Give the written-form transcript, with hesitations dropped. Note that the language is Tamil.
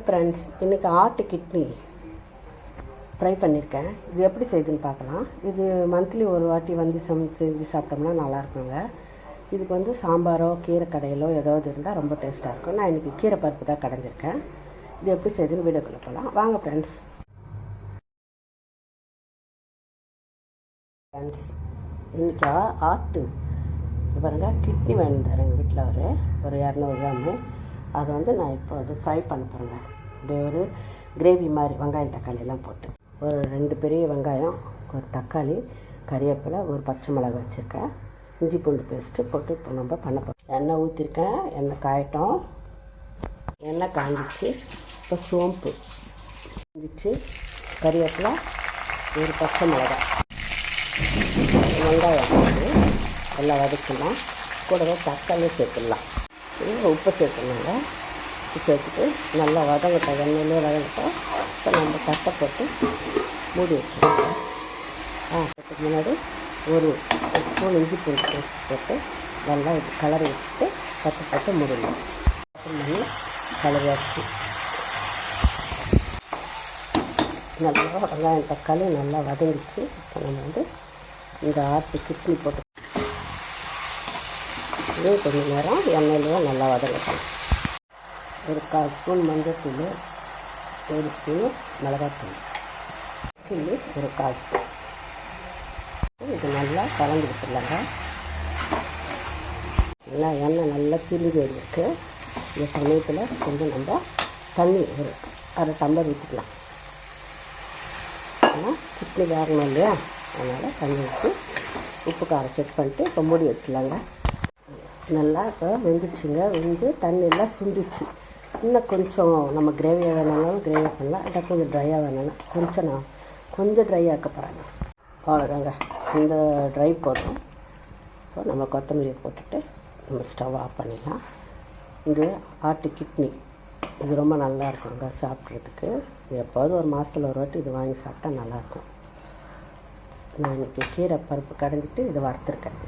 ஃப்ரெண்ட்ஸ், இன்றைக்கி ஆட்டு கிட்னி ஃப்ரை பண்ணியிருக்கேன். இது எப்படி செய்யுதுன்னு பார்க்கலாம். இது மந்த்லி ஒரு வாட்டி வந்து செஞ்சு சாப்பிட்டோம்னா நல்லாயிருக்குங்க. இதுக்கு வந்து சாம்பாரோ கீரை கடையிலோ ஏதாவது இருந்தால் ரொம்ப டேஸ்ட்டாக இருக்கும். நான் இன்றைக்கி கீரை பருப்பு தான் கடைஞ்சிருக்கேன். இது எப்படி செய்யுதுன்னு வீடியோக்குள்ளே போகலாம் வாங்க ஃப்ரெண்ட்ஸ். இன்றைக்கி ஆட்டு பாருங்க கிட்னி வேணுந்தார் எங்கள் வீட்டில் ஒரு 200 கிராமு. அதை வந்து நான் இப்போ அது ஃப்ரை பண்ண போகிறேங்க. அப்படியே ஒரு கிரேவி மாதிரி வெங்காயம் தக்காளியெல்லாம் போட்டு ஒரு 2 பெரிய வெங்காயம், ஒரு தக்காளி, கறிவேப்பிலை, ஒரு பச்சை மிளகாய் வச்சுருக்கேன், இஞ்சி பூண்டு பேஸ்ட்டு போட்டு இப்போ நம்ம பண்ண போகிறோம். எண்ணெய் ஊற்றிருக்கேன். எண்ணெய் காயட்டும். எண்ணெய் காஞ்சிச்சு. இப்போ சோம்பு காஞ்சிச்சு, கறிவேப்பிலை, ஒரு பச்சை மிளகாய், வெங்காயம் போட்டு எல்லாம் வதக்கலாம். கூடவே தக்காளியும் சேர்த்துடலாம். உப்பு சேர்த்துனாங்க. உப்பு சேர்த்துட்டு நல்லா வதங்கட்டும். எண்ணெயிலே வதங்கட்டும். இப்போ நம்ம தட்டை போட்டு மூடி வச்சுருக்கோம். அதுக்கு முன்னாடி ஒரு ஸ்பூன் இஞ்சி பூண்டு பேஸ்ட் போட்டு நல்லா இது கலரி வச்சுட்டு தட்டை போட்டு மூடணும். பண்ணி கலரி வச்சு நல்லா வெங்காயம் தக்காளி நல்லா வதங்கிச்சு. இப்போ நம்ம வந்து இந்த ஆட்டு கிட்னி போட்டு இதே கொஞ்சம் நேரம் எண்ணெயிலேயே நல்லா வதங்கட்டும். ஒரு 1/4 ஸ்பூன் மஞ்சள்தூள், 1 ஸ்பூனு மிளகாத்தூள், சில்லி ஒரு 1/4 ஸ்பூன். இது நல்லா கலந்து விட்டுலாங்க. நல்லா எண்ணெய் நல்லா பிரிஞ்சு வந்துருக்கு. இந்த சமயத்தில் கொஞ்சம் நம்ம தண்ணி ஒரு 1/2 டம்ளர் ஊற்றிக்கலாம். ஆனால் கிட்னி வேகணும் இல்லையா, அதனால் தண்ணி ஊற்றி உப்பு காரம் செக் பண்ணிட்டு இப்போ மூடி வச்சுலாங்க. நல்லா இப்போ வெந்துடுச்சுங்க. வெந்து தண்ணியெல்லாம் சுண்டிச்சு. இன்னும் கொஞ்சம் நம்ம கிரேவியாக வேணும்னாலும் கிரேவி பண்ணலாம். அதை கொஞ்சம் ட்ரையாக வேணும்னா நான் கொஞ்சம் ட்ரை ஆக்க போகிறேங்க. அவ்வளோதாங்க, இந்த ட்ரை போதும். இப்போ நம்ம கொத்தமல்லியை போட்டுட்டு நம்ம ஸ்டவ் ஆஃப் பண்ணிடலாம். இது ஆட்டு கிட்னி இது ரொம்ப நல்லா இருக்குங்க சாப்பிட்றதுக்கு. எப்போது ஒரு மாதத்தில் ஒரு வாட்டி இது வாங்கி சாப்பிட்டா நல்லாயிருக்கும். நான் இன்றைக்கி கீரை பருப்பு கடைஞ்சிட்டு இதை வறுத்துருக்கேன்.